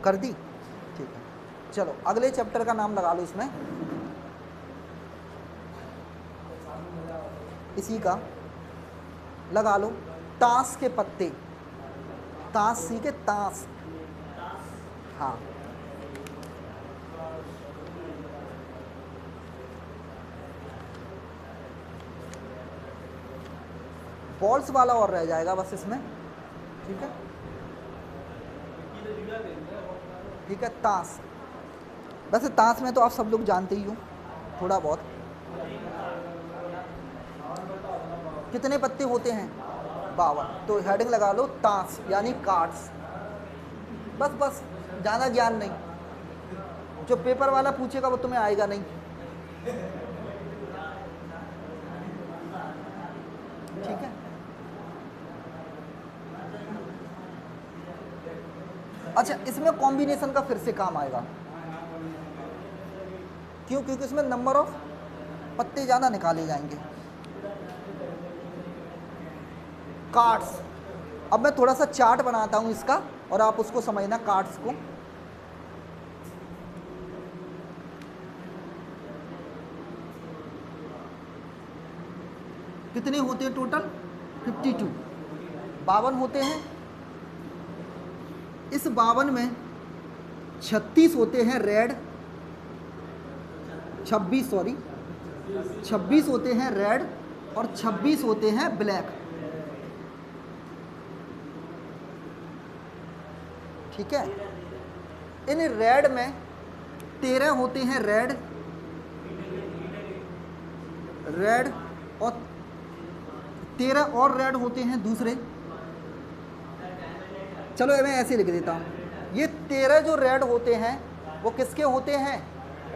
कर दी, ठीक है। चलो अगले चैप्टर का नाम लगा लो इसमें, इसी का लगा लो, ताश के पत्ते। ताश सीखे, ताश, हाँ। बॉल्स वाला और रह जाएगा बस इसमें, ठीक है, ठीक है। ताश, वैसे ताश में तो आप सब लोग जानते ही हो थोड़ा बहुत। कितने पत्ते होते हैं? 52। तो हेडिंग लगा लो ताश यानी कार्ड्स, बस बस, ज़्यादा ज्ञान नहीं। जो पेपर वाला पूछेगा वो तुम्हें आएगा नहीं, ठीक है। अच्छा, इसमें कॉम्बिनेशन का फिर से काम आएगा, क्यों? क्योंकि इसमें नंबर ऑफ पत्ते ज़्यादा निकाले जाएंगे। कार्ड्स, अब मैं थोड़ा सा चार्ट बनाता हूँ इसका और आप उसको समझना कार्ड्स को। कितने होते हैं टोटल? 52। 52 होते हैं। इस 52 में 36 होते हैं रेड, 26 सॉरी 26 होते हैं रेड और 26 होते हैं ब्लैक, ठीक है। इन रेड में 13 होते हैं रेड, रेड और 13 और रेड होते हैं दूसरे। चलो मैं ऐसे लिख देता हूँ, ये 13 जो रेड होते हैं वो किसके होते हैं?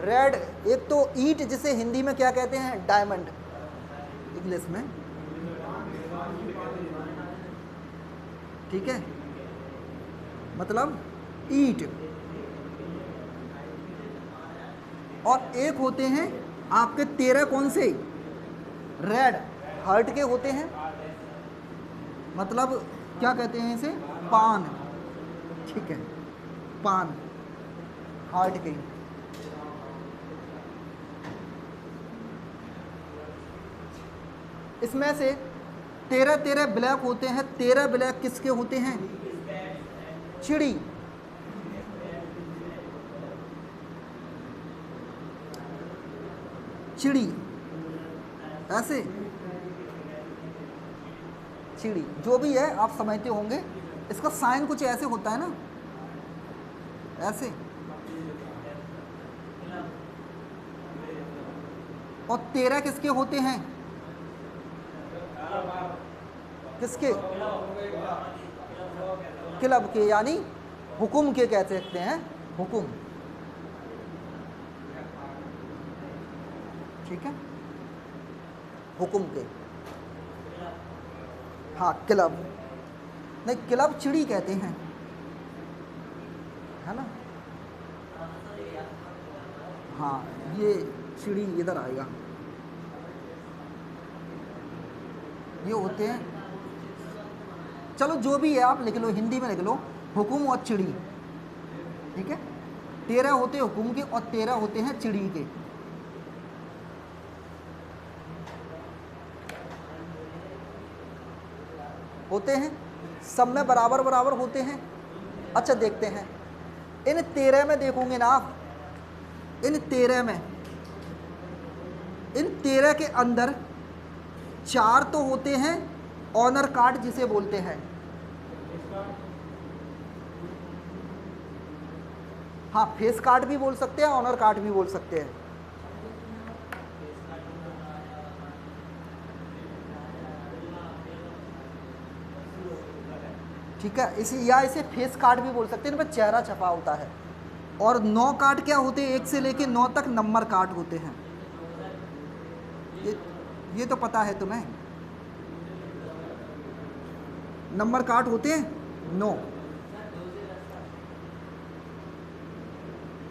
रेड। एक तो ईट, जिसे हिंदी में क्या कहते हैं? डायमंड, इंग्लिश में, ठीक है, मतलब ईट। और एक होते हैं आपके 13 कौन से? रेड, हार्ट के होते हैं, मतलब क्या कहते हैं इसे? पान, ठीक है, पान, हार्ट के। इसमें से 13 ब्लैक होते हैं। 13 ब्लैक किसके होते हैं? चिड़ी, चिड़ी, ऐसे चिड़ी, जो भी है आप समझते होंगे। इसका साइन कुछ ऐसे होता है ना, ऐसे। और 13 किसके होते हैं? किसके? क्लब के, यानी हुकुम के कह सकते हैं, हुकुम, ठीक है, हुकुम के, हाँ क्लब नहीं, क्लब चिड़ी कहते हैं, है ना। हाँ, ये चिड़ी इधर आएगा, ये होते हैं। चलो जो भी है आप लिख लो, हिंदी में लिख लो, हुकुम और चिड़ी, ठीक है। 13 होते हैं हुकुम के और 13 होते हैं चिड़ी के। होते हैं, सब में बराबर बराबर होते हैं। अच्छा देखते हैं, इन 13 में देखोगे ना आप, इन 13 के अंदर 4 तो होते हैं ऑनर कार्ड जिसे बोलते हैं, हाँ फेस कार्ड भी बोल सकते हैं, ऑनर कार्ड भी बोल सकते हैं, ठीक है। इसे फेस कार्ड भी बोल सकते हैं, इन पर चेहरा छपा होता है। और 9 कार्ड क्या होते हैं? 1 से लेके 9 तक नंबर कार्ड होते हैं, ये तो पता है तुम्हें, नंबर कार्ड होते हैं 9,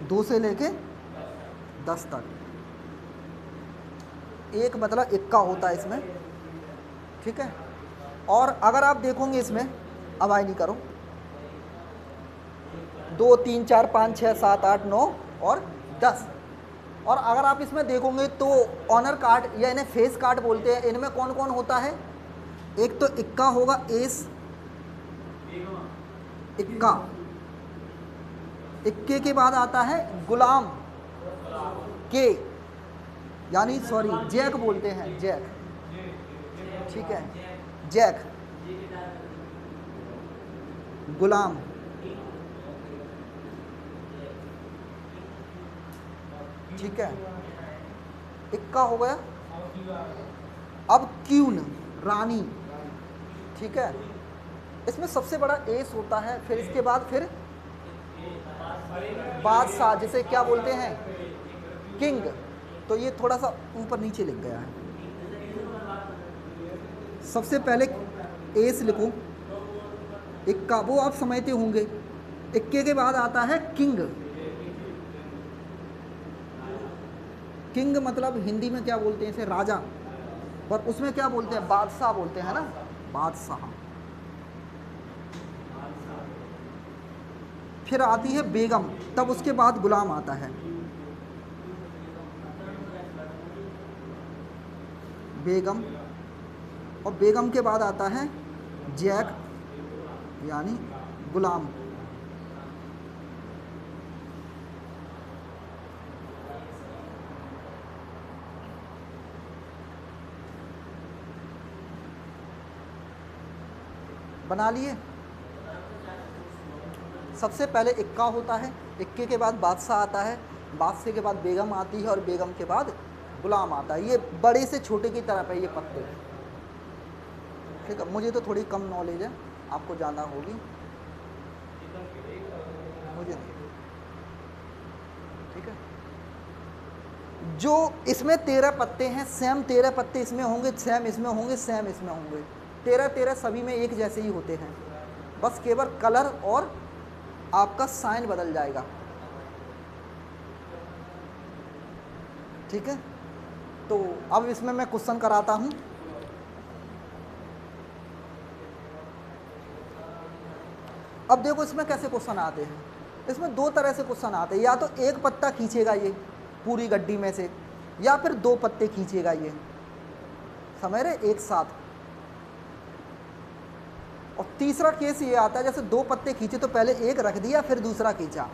2 से लेके 10 तक। एक मतलब इक्का होता है इसमें, ठीक है। और अगर आप देखोगे इसमें, अब आई नहीं करो, 2 3 4 5 6 7 8 9 और 10। और अगर आप इसमें देखोगे तो ऑनर कार्ड या इन्हें फेस कार्ड बोलते हैं, इनमें कौन कौन होता है? एक तो इक्का होगा, एस इक्का, इक्के के बाद आता है गुलाम, के यानी सॉरी जैक बोलते हैं, जैक, ठीक है, जैक, गुलाम, ठीक है, इक्का हो गया। अब क्यून, रानी, ठीक है, इसमें सबसे बड़ा एस होता है, फिर इसके बाद फिर बादशाह, जिसे क्या बोलते हैं? किंग। तो ये थोड़ा सा ऊपर नीचे लिख गया है, सबसे पहले एस लिखो, इक्का, वो आप समझते होंगे। इक्के के बाद आता है किंग, किंग मतलब हिंदी में क्या बोलते हैं इसे? राजा, और उसमें क्या बोलते हैं? बादशाह बोलते हैं ना, बादशाह। फिर आती है बेगम, तब उसके बाद गुलाम आता है, बेगम, और बेगम के बाद आता है जैक यानी गुलाम। बना लिए? सबसे पहले इक्का होता है, इक्के के बाद बादशाह आता है, बादशाह के बाद बेगम आती है, और बेगम के बाद गुलाम आता है। ये बड़े से छोटे की तरफ है ये पत्ते, ठीक है। मुझे तो थोड़ी कम नॉलेज है, आपको ज़्यादा होगी, मुझे नहीं, ठीक है। जो इसमें 13 पत्ते हैं, सेम 13 पत्ते इसमें होंगे, सेम इसमें होंगे, सेम इसमें होंगे, 13 सभी में एक जैसे ही होते हैं, बस केवल कलर और आपका साइन बदल जाएगा, ठीक है। तो अब इसमें मैं क्वेश्चन कराता हूं। अब देखो इसमें कैसे क्वेश्चन आते हैं। इसमें 2 तरह से क्वेश्चन आते हैं, या तो एक पत्ता खींचेगा ये पूरी गड्डी में से, या फिर 2 पत्ते खींचेगा ये, समझ रहे, एक साथ। और तीसरा केस ये आता है, जैसे 2 पत्ते खींचे तो पहले एक रख दिया फिर दूसरा खींचा,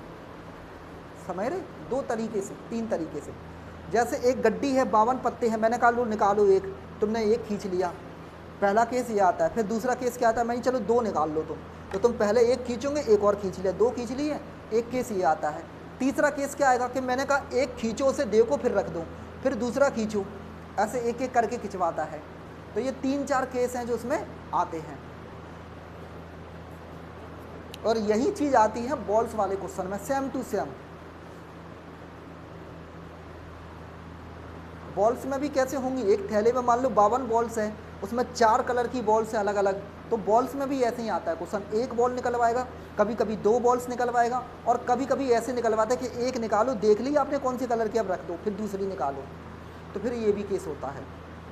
समझ रहे, 2 तरीके से, 3 तरीके से। जैसे एक गड्डी है, 52 पत्ते हैं, मैंने कहा लो निकालो एक, तुमने एक खींच लिया, पहला केस ये आता है। फिर दूसरा केस क्या आता है? मैंने चलो 2 निकाल लो तुम, तो तुम पहले एक खींचोगे, एक और खींच लिया, 2 खींच लिए, एक केस ये आता है। तीसरा केस क्या आएगा कि मैंने कहा एक खींचो, उसे देखो, फिर रख दो, फिर दूसरा खींचो, ऐसे एक एक करके खिंचवाता है। तो ये 3-4 केस हैं जो उसमें आते हैं, और यही चीज़ आती है बॉल्स वाले क्वेश्चन में, सेम टू सेम। बॉल्स में भी कैसे होंगी? एक थैले में मान लो 52 बॉल्स हैं, उसमें 4 कलर की बॉल्स हैं अलग अलग, तो बॉल्स में भी ऐसे ही आता है क्वेश्चन। एक बॉल निकलवाएगा, कभी कभी 2 बॉल्स निकलवाएगा, और कभी कभी ऐसे निकलवाता है कि एक निकालो, देख ली आपने कौन सी कलर की, अब रख दो, फिर दूसरी निकालो, तो फिर ये भी केस होता है।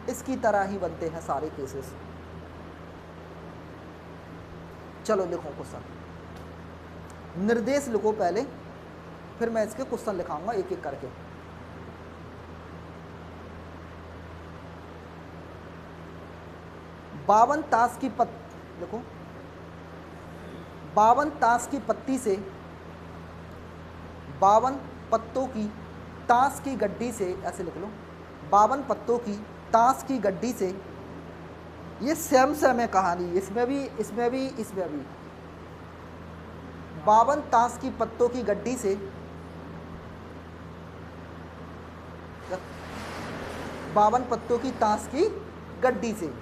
इसकी तरह ही बनते हैं सारे केसेस। चलो लिखो क्वेश्चन, निर्देश लिखो पहले, फिर मैं इसके क्वेश्चन लिखाऊंगा एक एक करके। बावन ताश की देखो, 52 ताश की पत्ती से, 52 पत्तों की ताश की गड्डी से, ऐसे लिख लो, 52 पत्तों की ताश की गड्डी से, ये सेम सेम है कहानी, इसमें भी, इसमें भी, इसमें भी। 52 ताश की पत्तों की गड्डी से, 52 पत्तों की ताश की गड्डी से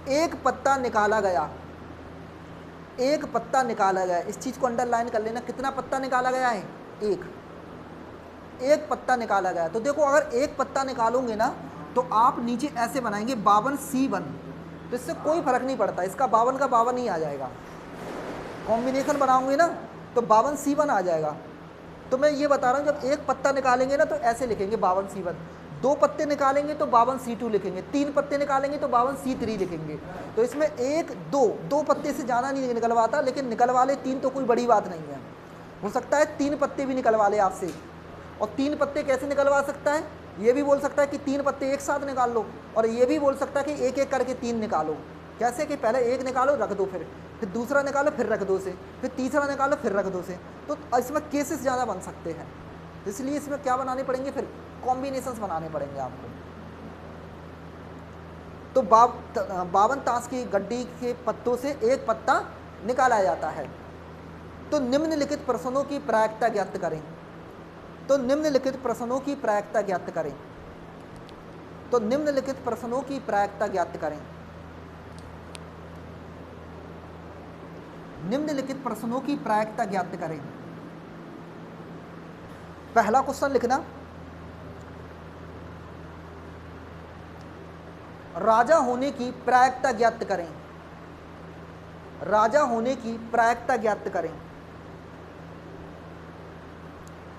एक पत्ता निकाला गया, एक पत्ता निकाला गया। इस चीज़ को अंडरलाइन कर लेना, कितना पत्ता निकाला गया है? एक पत्ता निकाला गया। तो देखो अगर एक पत्ता निकालोगे ना तो आप नीचे ऐसे बनाएंगे 52C1, तो इससे कोई फर्क नहीं पड़ता, इसका 52 का 52 ही आ जाएगा। कॉम्बिनेशन बनाओगे ना तो 52C1 आ जाएगा। तो मैं ये बता रहा हूँ, जब एक पत्ता निकालेंगे ना तो ऐसे लिखेंगे 52C1, 2 पत्ते निकालेंगे तो 52 C2 लिखेंगे, 3 पत्ते निकालेंगे तो 52 C3 लिखेंगे। तो इसमें 1 2 2 पत्ते से ज़्यादा नहीं निकलवाता, लेकिन निकलवा ले 3 तो कोई बड़ी बात नहीं है। हो सकता है 3 पत्ते भी निकलवा ले आपसे, और 3 पत्ते कैसे निकलवा सकता है, ये भी बोल सकता है कि 3 पत्ते एक साथ निकाल लो, और ये भी बोल सकता है कि एक एक करके 3 निकालो। कैसे कि पहले एक निकालो रख दो, फिर दूसरा निकालो फिर रख दो से, फिर तीसरा निकालो फिर रख दो से। तो इसमें केसेस ज़्यादा बन सकते हैं, इसलिए इसमें क्या बनाने पड़ेंगे, फिर कॉम्बिनेशंस बनाने पड़ेंगे आपको। तो 52 ताश की गड्डी के पत्तों से एक पत्ता निकाला जाता है। तो निम्नलिखित प्रश्नों की प्रायिकता ज्ञात करें। तो निम्नलिखित प्रश्नों की प्रायिकता ज्ञात करें। तो निम्नलिखित प्रश्नों की प्रायिकता ज्ञात करें। निम्नलिखित प्रश्नों की प्रायिकता ज्ञात करें। पहला क्वेश्चन लिखना, राजा होने की प्रायिकता ज्ञात करें। राजा होने की प्रायिकता ज्ञात करें।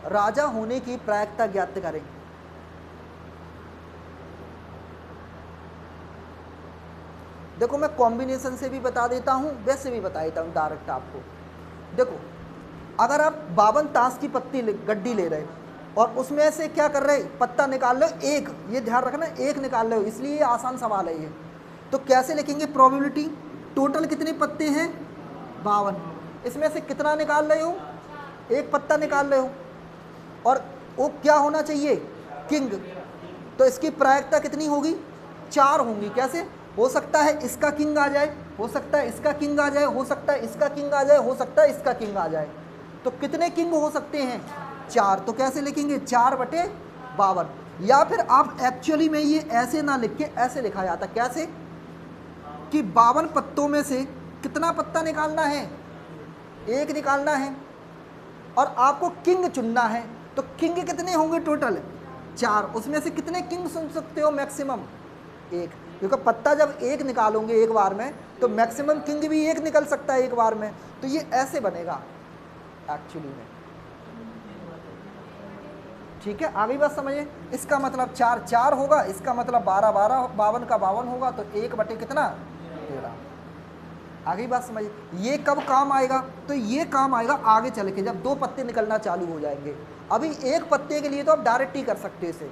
राजा होने की प्रायिकता ज्ञात करें। देखो मैं कॉम्बिनेशन से भी बता देता हूं, वैसे भी बता देता हूं डायरेक्ट आपको। देखो अगर आप 52 ताश की पत्ती गड्डी ले रहे और उसमें से क्या कर रहे, पत्ता निकाल लो एक, ये ध्यान रखना एक निकाल लो, इसलिए ये आसान सवाल है ये। तो कैसे लिखेंगे प्रोबेबिलिटी, टोटल कितने पत्ते हैं 52, इसमें से कितना निकाल रहे हो, एक पत्ता निकाल रहे हो, और वो क्या होना चाहिए किंग। तो इसकी प्रायिकता कितनी होगी, 4 होंगी। कैसे, हो सकता है इसका किंग आ जाए, हो सकता है इसका किंग आ जाए, हो सकता है इसका किंग आ जाए, हो सकता है इसका किंग आ जाए। तो कितने किंग हो सकते हैं, 4। तो कैसे लिखेंगे 4/52। या फिर आप एक्चुअली में ये ऐसे ना लिख के ऐसे लिखा जाता, कैसे कि 52 पत्तों में से कितना पत्ता निकालना है, एक निकालना है, और आपको किंग चुनना है। तो किंग कितने होंगे टोटल, 4। उसमें से कितने किंग चुन सकते हो, मैक्सिमम 1, क्योंकि पत्ता जब एक निकालोगे एक बार में तो मैक्सिमम किंग भी एक निकल सकता है एक बार में। तो ये ऐसे बनेगा एक्चुअली में, ठीक है। आगे बात समझिए, इसका मतलब 4 होगा, इसका मतलब 12 52 का 52 होगा, तो 1 कितना 13। आगे बात समझिए, ये कब काम आएगा, तो ये काम आएगा आगे चल के जब 2 पत्ते निकलना चालू हो जाएंगे। अभी एक पत्ते के लिए तो आप डायरेक्ट ही कर सकते हैं इसे।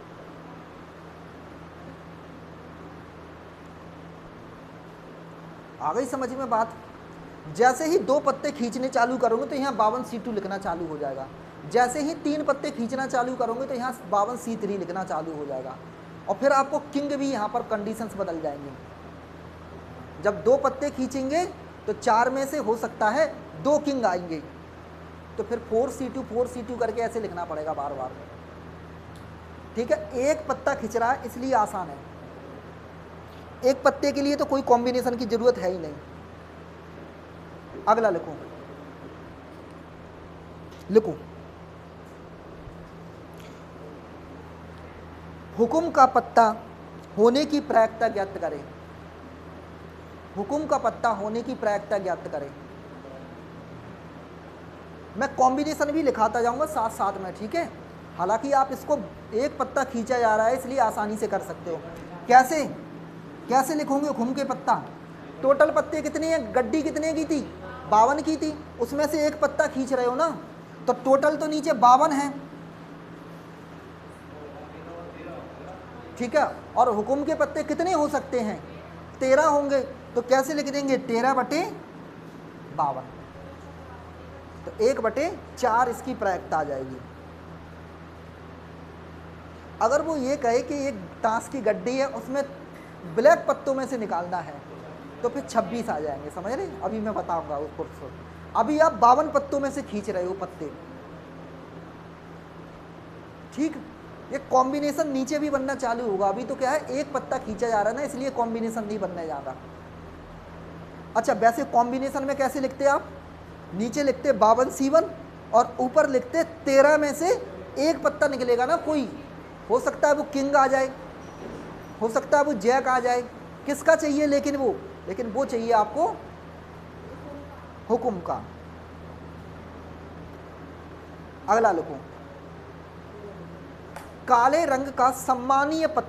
आ गई समझ में बात। जैसे ही 2 पत्ते खींचने चालू करोगे तो यहाँ 52 C2 लिखना चालू हो जाएगा। जैसे ही 3 पत्ते खींचना चालू करोगे तो यहाँ 52 C3 लिखना चालू हो जाएगा। और फिर आपको किंग भी यहाँ पर कंडीशंस बदल जाएंगी। जब 2 पत्ते खींचेंगे तो 4 में से हो सकता है 2 किंग आएंगे, तो फिर 4C2 करके ऐसे लिखना पड़ेगा बार बार, ठीक है। एक पत्ता खींच रहा है इसलिए आसान है, एक पत्ते के लिए तो कोई कॉम्बिनेशन की जरूरत है ही नहीं। अगला लिखो, लिखो हुकुम का पत्ता होने की प्रायिकता ज्ञात करें। हुकुम का पत्ता होने की प्रायिकता ज्ञात करें। मैं कॉम्बिनेशन भी लिखाता जाऊंगा साथ साथ में, ठीक है। हालांकि आप इसको एक पत्ता खींचा जा रहा है इसलिए आसानी से कर सकते हो। कैसे कैसे लिखोगे हुकुम के पत्ता, टोटल पत्ते कितने हैं, गड्डी कितने की थी 52 की थी, उसमें से एक पत्ता खींच रहे हो ना, तो टोटल तो नीचे 52 है, ठीक है। और हुकुम के पत्ते कितने हो सकते हैं, 13 होंगे। तो कैसे लिख देंगे 13/52, तो 1/4 इसकी प्रायिकता आ जाएगी। अगर वो ये कहे कि एक ताश की गड्डी है उसमें ब्लैक पत्तों में से निकालना है तो फिर 26 आ जाएंगे, समझ रहे। अभी मैं बताऊंगा उसको। अभी आप 52 पत्तों में से खींच रहे हो पत्ते, ठीक। ये कॉम्बिनेशन नीचे भी बनना चालू होगा। अभी तो क्या है एक पत्ता खींचा जा रहा है ना, इसलिए कॉम्बिनेशन नहीं बनने जा रहा। अच्छा वैसे कॉम्बिनेशन में कैसे लिखते आप, नीचे लिखते 52C1 और ऊपर लिखते 13 में से एक पत्ता निकलेगा ना कोई, हो सकता है वो किंग आ जाए, हो सकता है वो जैक आ जाए, किसका चाहिए, लेकिन वो चाहिए आपको हुकुम का। अगला लिखो काले रंग का सम्मानीय पत्ता